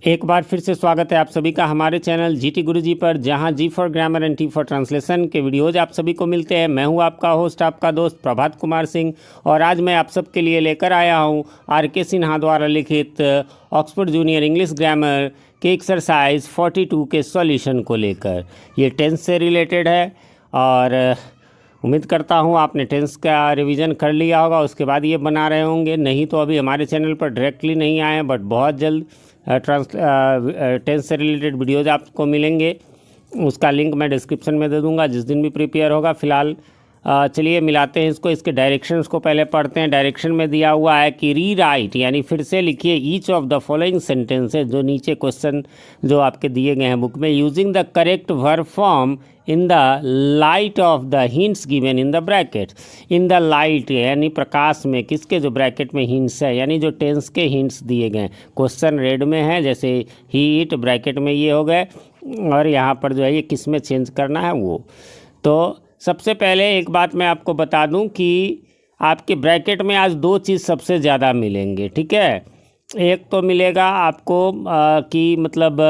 एक बार फिर से स्वागत है आप सभी का हमारे चैनल जीटी गुरुजी पर, जहां G for grammar and T for translation के वीडियोज आप सभी को मिलते हैं। मैं हूं आपका होस्ट, आपका दोस्त प्रभात कुमार सिंह, और आज मैं आप सबके लिए लेकर आया हूं आर.के. सिन्हा द्वारा लिखित ऑक्सफोर्ड जूनियर इंग्लिश ग्रामर के एक्सरसाइज 42 के सॉल्यूशन को लेकर। ये टेंस से रिलेटेड है और उम्मीद करता हूँ आपने टेंस का रिवीजन कर लिया होगा, उसके बाद ये बना रहे होंगे। नहीं तो अभी हमारे चैनल पर डायरेक्टली नहीं आए, बट बहुत जल्द टेंस से रिलेटेड वीडियोज़ आपको मिलेंगे। उसका लिंक मैं डिस्क्रिप्शन में दे दूंगा जिस दिन भी प्रिपेयर होगा। फ़िलहाल चलिए मिलाते हैं इसको। इसके डायरेक्शंस को पहले पढ़ते हैं। डायरेक्शन में दिया हुआ है कि री राइट, यानी फिर से लिखिए each of the following sentences, जो नीचे क्वेश्चन जो आपके दिए गए हैं बुक में, using the correct verb form in the light of the hints given in the bracket. In the light यानी प्रकाश में, किसके, जो ब्रैकेट में हिंट्स है, यानी जो टेंस के हिंट्स दिए गए। क्वेश्चन रेड में है, जैसे ही इट ब्रैकेट में ये हो गए, और यहाँ पर जो है ये किस में चेंज करना है वो। तो सबसे पहले एक बात मैं आपको बता दूं कि आपके ब्रैकेट में आज दो चीज़ सबसे ज़्यादा मिलेंगे, ठीक है। एक तो मिलेगा आपको कि मतलब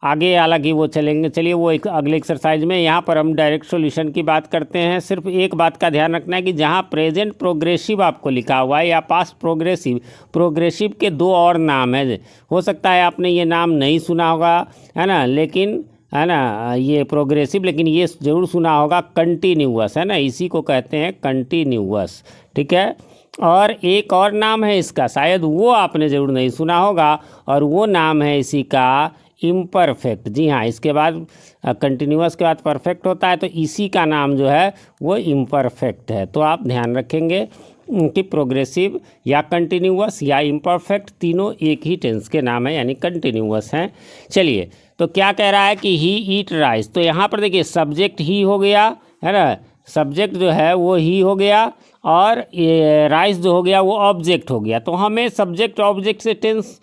आगे हालांकि वो चलेंगे, चलिए वो एक अगले एक्सरसाइज में। यहाँ पर हम डायरेक्ट सॉल्यूशन की बात करते हैं। सिर्फ एक बात का ध्यान रखना है कि जहाँ प्रेजेंट प्रोग्रेसिव आपको लिखा हुआ है या पास्ट प्रोग्रेसिव, प्रोग्रेसिव के दो और नाम है। हो सकता है आपने ये नाम नहीं सुना होगा, है ना, लेकिन है ना, ये प्रोग्रेसिव, लेकिन ये ज़रूर सुना होगा कंटिन्यूअस, है ना, इसी को कहते हैं कंटिन्यूअस, ठीक है। और एक और नाम है इसका, शायद वो आपने ज़रूर नहीं सुना होगा, और वो नाम है इसी का इम्परफेक्ट। जी हाँ, इसके बाद कंटिन्यूअस के बाद परफेक्ट होता है, तो इसी का नाम जो है वो इम्परफेक्ट है। तो आप ध्यान रखेंगे कि प्रोग्रेसिव या कंटिन्यूअस या इम्परफेक्ट तीनों एक ही टेंस के नाम है, यानी कंटिन्यूअस हैं। चलिए, तो क्या कह रहा है कि ही ईट राइस। तो यहाँ पर देखिए सब्जेक्ट ही हो गया, है ना, सब्जेक्ट जो है वो ही हो गया, और ये राइस जो हो गया वो ऑब्जेक्ट हो गया। तो हमें सब्जेक्ट ऑब्जेक्ट से टेंस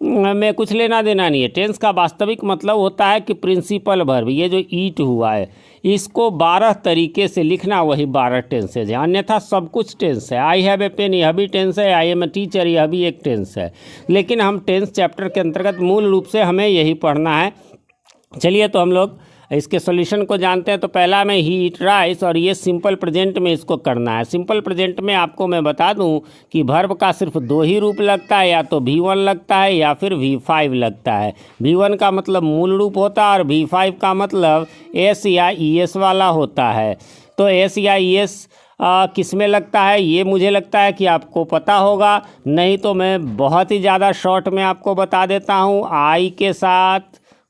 में कुछ लेना देना नहीं है। टेंस का वास्तविक मतलब होता है कि प्रिंसिपल वर्ब, ये जो ईट हुआ है इसको 12 तरीके से लिखना, वही 12 टेंसेज है, अन्यथा सब कुछ टेंस है। आई हैव ए पेन, यह भी टेंस है। आई एम ए टीचर, यह भी एक टेंस है। लेकिन हम टेंस चैप्टर के अंतर्गत मूल रूप से हमें यही पढ़ना है। चलिए, तो हम लोग इसके सॉल्यूशन को जानते हैं। तो पहला में ही ईट राइस, और ये सिंपल प्रेजेंट में इसको करना है। सिंपल प्रेजेंट में आपको मैं बता दूं कि वर्ब का सिर्फ दो ही रूप लगता है, या तो V1 लगता है या फिर V5 लगता है। V1 का मतलब मूल रूप होता है, और V5 का मतलब S या ES वाला होता है। तो S या ES किस में लगता है, ये मुझे लगता है कि आपको पता होगा। नहीं तो मैं बहुत ही ज़्यादा शॉर्ट में आपको बता देता हूँ। आई के साथ,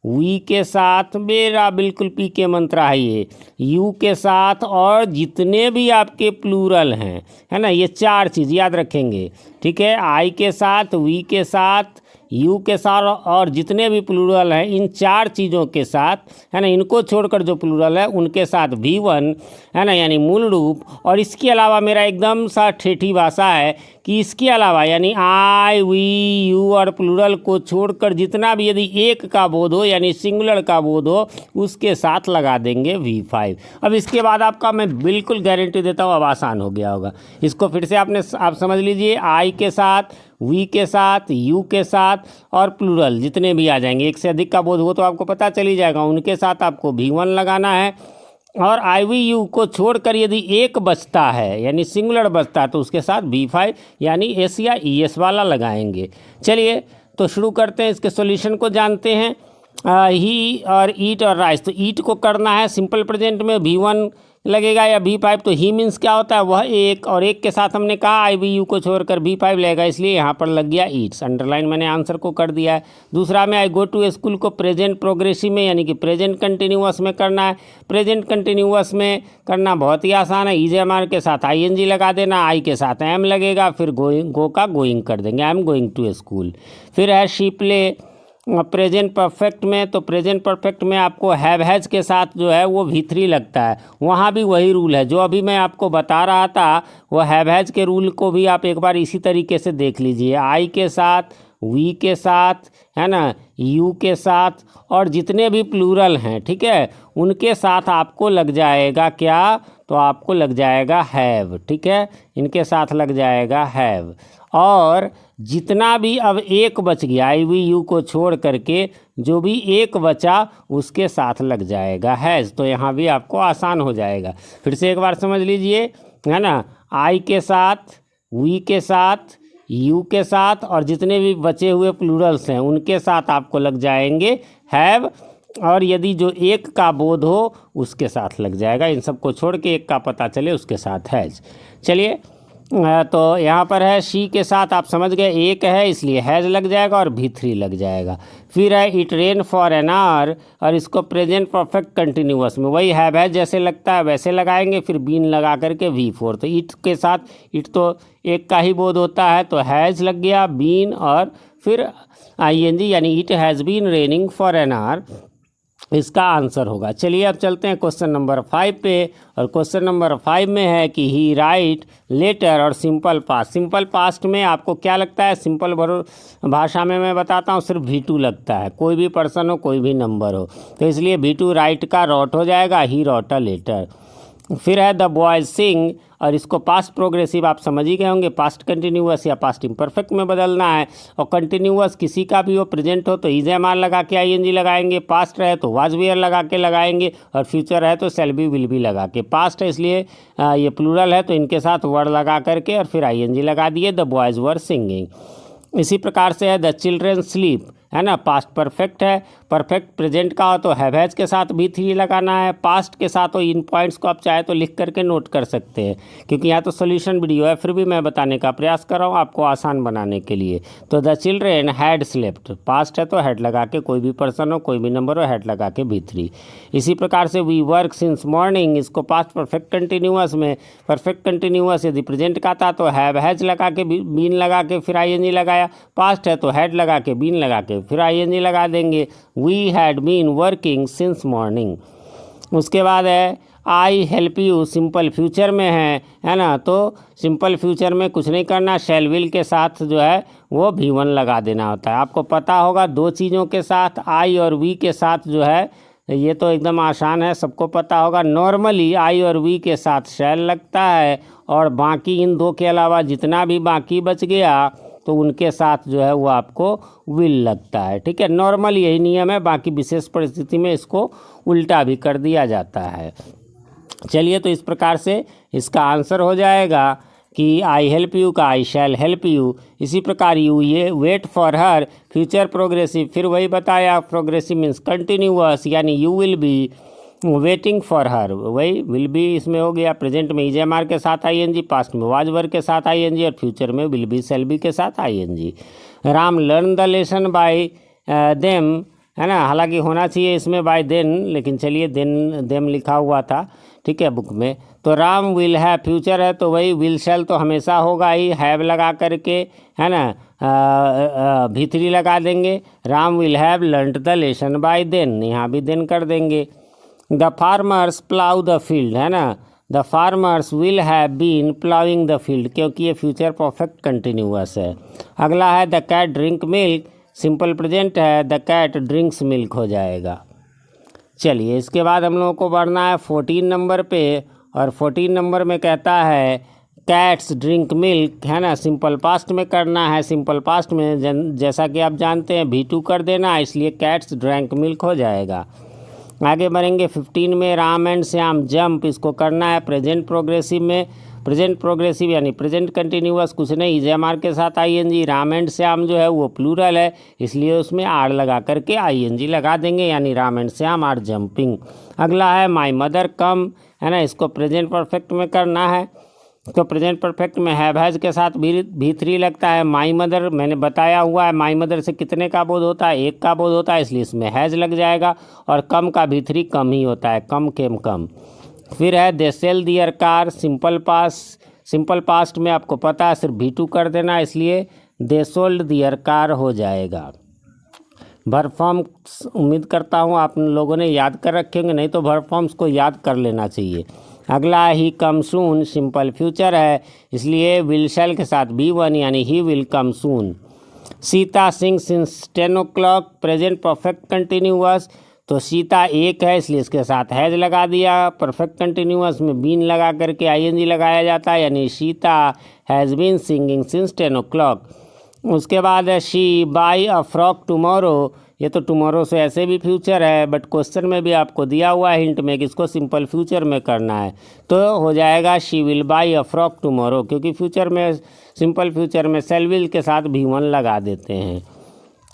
वी के साथ, मेरा बिल्कुल पी के मंत्रा है ये, यू के साथ, और जितने भी आपके प्लूरल हैं, है ना, ये चार चीज़ याद रखेंगे, ठीक है। आई के साथ, वी के साथ, यू के साथ, और जितने भी प्लूरल हैं, इन चार चीज़ों के साथ, है ना, इनको छोड़कर जो प्लूरल है उनके साथ V1, है ना, यानी मूल रूप। और इसके अलावा मेरा एकदम सा ठेठी भाषा है कि इसके अलावा यानी आई, वी, यू और प्लूरल को छोड़कर जितना भी यदि एक का बोध हो, यानी सिंगुलर का बोध हो, उसके साथ लगा देंगे V5। अब इसके बाद आपका मैं बिल्कुल गारंटी देता हूँ अब आसान हो गया होगा। इसको फिर से आप समझ लीजिए। आई के साथ, वी के साथ, यू के साथ, और प्लूरल जितने भी आ जाएंगे, एक से अधिक का बोध हो तो आपको पता चल जाएगा, उनके साथ आपको V1 लगाना है। और आई, वी, यू को छोड़कर यदि एक बचता है, यानी सिंगुलर बचता है, तो उसके साथ V5 यानी S या ES वाला लगाएंगे। चलिए, तो शुरू करते हैं, इसके सॉल्यूशन को जानते हैं। ही और ईट और राइस। तो ईट को करना है सिंपल प्रेजेंट में V1 लगेगा या V5। तो ही मीन्स क्या होता है, वह एक, और एक के साथ हमने कहा आई, वी, यू को छोड़कर V5 लगेगा, इसलिए यहाँ पर लग गया ईट्स। अंडरलाइन मैंने आंसर को कर दिया है। दूसरा में आई गो टू स्कूल को प्रेजेंट प्रोग्रेसिव में, यानी कि प्रेजेंट कंटिन्यूअस में करना है। प्रेजेंट कंटिन्यूअस में करना बहुत ही आसान है। EJMR के साथ ING लगा देना, आई के साथ एम लगेगा, फिर गो का गोइंग कर देंगे, I am going to school. फिर है शी प्ले प्रेजेंट परफेक्ट में। तो प्रेजेंट परफेक्ट में आपको हैव हैज के साथ जो है वो V3 लगता है। वहाँ भी वही रूल है जो अभी मैं आपको बता रहा था, वो हैव हैज के रूल को भी आप एक बार इसी तरीके से देख लीजिए। आई के साथ, वी के साथ, है ना, यू के साथ, और जितने भी प्लूरल हैं, ठीक है, उनके साथ आपको लग जाएगा क्या, तो आपको लग जाएगा हैव, ठीक है, इनके साथ लग जाएगा हैव। और जितना भी अब एक बच गया आई वी यू को छोड़ करके, जो भी एक बचा उसके साथ लग जाएगा हैज़। तो यहाँ भी आपको आसान हो जाएगा। फिर से एक बार समझ लीजिए, है ना, आई के साथ, वी के साथ, यू के साथ, और जितने भी बचे हुए प्लूरल्स हैं उनके साथ आपको लग जाएंगे हैव, और यदि जो एक का बोध हो उसके साथ लग जाएगा। इन सबको छोड़ के एक का पता चले उसके साथ हैज़। चलिए, तो यहाँ पर है शी के साथ आप समझ गए, एक है इसलिए हैज़ लग जाएगा और भी3 लग जाएगा। फिर है it rain for an our, और इसको प्रेजेंट परफेक्ट कंटिन्यूअस में वही हैव जैसे लगता है वैसे लगाएंगे, फिर बीन लगा करके V4। तो इट के साथ, इट तो एक का ही बोध होता है तो हैज़ लग गया, बीन और फिर ING, यानी it has been raining for an hour, इसका आंसर होगा। चलिए अब चलते हैं क्वेश्चन नंबर 5 पे, और क्वेश्चन नंबर 5 में है कि ही राइट लेटर और सिंपल पास्ट। सिंपल पास्ट में आपको क्या लगता है, सिंपल भाषा में मैं बताता हूँ सिर्फ V2 लगता है, कोई भी पर्सन हो कोई भी नंबर हो, तो इसलिए V2 राइट का रॉट हो जाएगा, ही रॉट अ लेटर। फिर है द बॉयज सिंग, और इसको पास्ट प्रोग्रेसिव आप समझ ही गए होंगे, पास्ट कंटिन्यूअस या पास्ट इम्परफेक्ट में बदलना है। और कंटिन्यूअस किसी का भी हो, प्रेजेंट हो तो इज एम आर लगा के ING लगाएंगे, पास्ट रहे तो वाज वेयर लगा के लगाएंगे, और फ्यूचर है तो शैल बी विल बी लगा के। पास्ट है इसलिए ये प्लूरल है तो इनके साथ वर्ड लगा करके और फिर ING लगा दिए, द बॉयज़ वर सिंगिंग। इसी प्रकार से है द चिल्ड्रेन स्लीप, है ना, पास्ट परफेक्ट है, परफेक्ट प्रेजेंट का हो तो हैव हैज़ के साथ V3 लगाना है, पास्ट के साथ हो। इन पॉइंट्स को आप चाहे तो लिख करके नोट कर सकते हैं, क्योंकि यहाँ तो सोल्यूशन वीडियो है, फिर भी मैं बताने का प्रयास कर रहा हूँ आपको आसान बनाने के लिए। तो the children had slept, past है तो हैड लगा के, कोई भी पर्सन हो कोई भी नंबर हो हैड लगा के V3। इसी प्रकार से वी वर्क सिंस मॉर्निंग, इसको पास्ट परफेक्ट कंटिन्यूअस में, परफेक्ट कंटिन्यूअस यदि प्रेजेंट का था तो हैव हैज़ लगा के, बीन लगा के फिर ING लगाया, पास्ट है तो हैड लगा के, बीन लगा के फिर ING लगा देंगे। We had been working since morning. उसके बाद है I help you, simple future में है ना, तो सिंपल फ्यूचर में कुछ नहीं करना, शैल विल के साथ जो है वो V1 लगा देना होता है। आपको पता होगा दो चीज़ों के साथ, आई और वी के साथ जो है, ये तो एकदम आसान है, सबको पता होगा। नॉर्मली आई और वी के साथ शैल लगता है, और बाकी इन दो के अलावा जितना भी बाकी बच गया तो उनके साथ जो है वो आपको विल लगता है, ठीक है। नॉर्मल यही नियम है, बाकी विशेष परिस्थिति में इसको उल्टा भी कर दिया जाता है। चलिए, तो इस प्रकार से इसका आंसर हो जाएगा कि आई हेल्प यू का आई शैल हेल्प यू। इसी प्रकार यू ये wait for her, future progressive, फिर वही बताया, प्रोग्रेसिव मीन्स कंटिन्यूअस, यानी you will be waiting for her, वही विल बी इसमें हो गया। प्रेजेंट में इज एम आर के साथ ING, पास्ट में वाज वर के साथ ING, और फ्यूचर में विल बी शैल बी के साथ ING। Ram learn the lesson bye them, है ना, हालांकि होना चाहिए इसमें बाय देन, लेकिन चलिए देम लिखा हुआ था, ठीक है, बुक में। तो राम विल हैव, फ्यूचर है तो वही विल शैल तो हमेशा होगा ही, हैव लगा करके, है ना, V3 लगा देंगे। Ram will have learned the lesson by then, यहाँ भी देन कर देंगे। The farmers plough the field, है ना, the farmers will have been ploughing the field, क्योंकि ये फ्यूचर परफेक्ट कंटिन्यूअस है। अगला है the cat drink milk, simple present है, द कैट ड्रिंक्स मिल्क हो जाएगा। चलिए, इसके बाद हम लोगों को बढ़ना है 14 नंबर पे, और 14 नंबर में कहता है कैट्स ड्रिंक मिल्क, है ना, सिंपल पास्ट में करना है। सिंपल पास्ट में जैसा कि आप जानते हैं V2 कर देना, इसलिए कैट्स ड्रिंक मिल्क हो जाएगा। आगे बढ़ेंगे 15 में, राम एंड श्याम जंप, इसको करना है प्रेजेंट प्रोग्रेसिव में। प्रेजेंट प्रोग्रेसिव यानी प्रेजेंट कंटिन्यूअस, कुछ नहीं, इज एम आर के साथ ING। राम एंड श्याम जो है वो प्लूरल है, इसलिए उसमें आर लगा करके ING लगा देंगे, यानी Ram and Shyam are jumping. अगला है माई मदर कम, है ना, इसको प्रेजेंट परफेक्ट में करना है, तो प्रेजेंट परफेक्ट में हैव हैज़ के साथ V3 लगता है। माई मदर मैंने बताया हुआ है, माई मदर से कितने का बोध होता है, एक का बोध होता है, इसलिए इसमें हैज़ लग जाएगा, और कम का V3 कम ही होता है, कम केम कम। फिर है they sell their car, simple past में आपको पता है सिर्फ V2 कर देना, इसलिए दे सोल्ड दियर कार हो जाएगा। वर्ब फॉर्म्स उम्मीद करता हूँ आप लोगों ने याद कर रखे होंगे, नहीं तो वर्ब फॉर्म्स को याद कर लेना चाहिए। अगला ही कम सून, सिंपल फ्यूचर है, इसलिए विल शैल के साथ V1, यानी he will come soon. Sita sings in 10 o'clock, present perfect continuous. तो सीता एक है इसलिए इसके साथ हैज लगा दिया। परफेक्ट कंटिन्यूअस में बीन लगा करके आईएनजी लगाया जाता है, यानी Sita has been singing since 10 o'clock। उसके बाद है she buy a frock tomorrow. ये तो टुमारो से ऐसे भी फ्यूचर है, बट क्वेश्चन में भी आपको दिया हुआ है हिंट में कि इसको सिंपल फ्यूचर में करना है, तो हो जाएगा she will by a frock tomorrow, क्योंकि फ्यूचर में सिंपल फ्यूचर में सेल विल के साथ भी वन लगा देते हैं।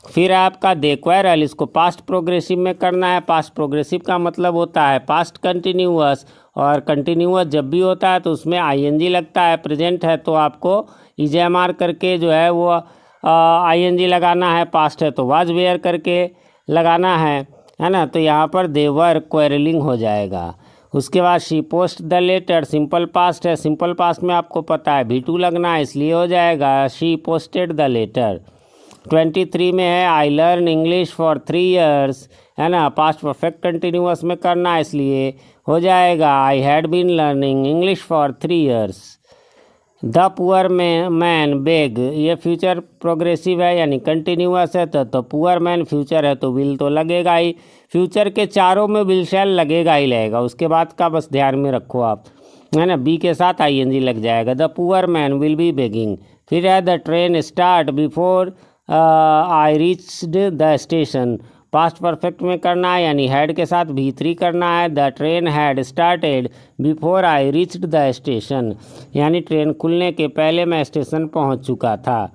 फिर आपका दे क्वेरल, इसको पास्ट प्रोग्रेसिव में करना है। पास्ट प्रोग्रेसिव का मतलब होता है पास्ट कंटिन्यूअस, और कंटिन्यूअस जब भी होता है तो उसमें आईएनजी लगता है। प्रेजेंट है तो आपको ईजेएमआर करके जो है वो आईएनजी लगाना है। पास्ट है तो वाज वेयर करके लगाना है ना। तो यहाँ पर दे वर क्वेरलिंग हो जाएगा। उसके बाद she post the letter, simple past है। सिंपल पास्ट में आपको पता है V2 लगना है, इसलिए हो जाएगा शी पोस्टेड द लेटर। 23 में है I learn English for 3 years, है ना। पास्ट परफेक्ट कंटिन्यूअस में करना है, इसलिए हो जाएगा I had been learning English for 3 years। The poor man beg, ये फ्यूचर प्रोग्रेसिव है यानी कंटिन्यूअस है, तो पुअर मैन फ्यूचर है तो विल तो लगेगा ही। फ्यूचर के चारों में विल शैल लगेगा ही लगेगा। उसके बाद का बस ध्यान में रखो आप, है ना। बी के साथ आईएनजी लग जाएगा। The poor man will be begging. फिर है the train start before I reached the station. Past perfect में करना है, यानी हैड के साथ V3 करना है। The train had started before I reached the station, यानी ट्रेन खुलने के पहले मैं स्टेशन पहुंच चुका था।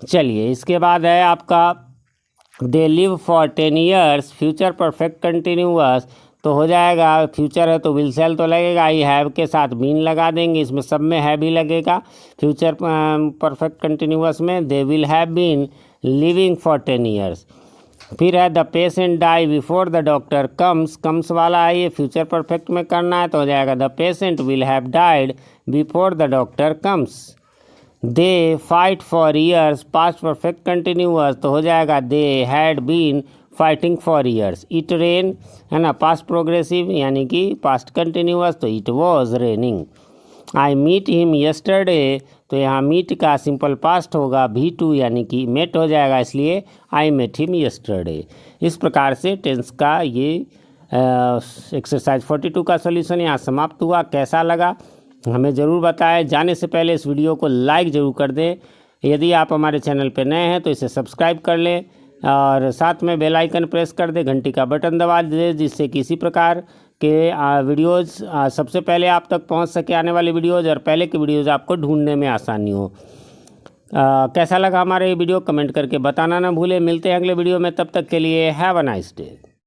चलिए, इसके बाद है आपका they live for 10 years, future perfect continuous. तो हो जाएगा फ्यूचर है तो विल सेल तो लगेगा, आई हैव के साथ बीन लगा देंगे, इसमें सब में है भी लगेगा। फ्यूचर परफेक्ट कंटिन्यूअस में they will have been living for 10 years। फिर है the patient die before the doctor comes. Comes वाला है, ये फ्यूचर परफेक्ट में करना है, तो हो जाएगा the patient will have died before the doctor comes. They fight for years, past perfect continuous, तो हो जाएगा they had been fighting for years. It rain, है ना, पास्ट प्रोग्रेसिव यानी कि पास्ट कंटिन्यूअस, तो it was raining. I meet him yesterday, तो यहाँ मीट का सिंपल पास्ट होगा V2 यानी कि मेट हो जाएगा, इसलिए आई मेट हिम यस्टरडे। इस प्रकार से टेंस का ये एक्सरसाइज 42 का सॉल्यूशन यहाँ समाप्त हुआ। कैसा लगा हमें ज़रूर बताएं। जाने से पहले इस वीडियो को लाइक ज़रूर कर दें। यदि आप हमारे चैनल पर नए हैं तो इसे सब्सक्राइब कर लें और साथ में बेल आइकन प्रेस कर दें, घंटी का बटन दबा दें, जिससे किसी प्रकार के वीडियोज़ सबसे पहले आप तक पहुंच सके। आने वाले वीडियोज़ और पहले के वीडियोज़ आपको ढूंढने में आसानी हो। कैसा लगा हमारा ये वीडियो कमेंट करके बताना ना भूलें। मिलते हैं अगले वीडियो में, तब तक के लिए हैव अ नाइस डे।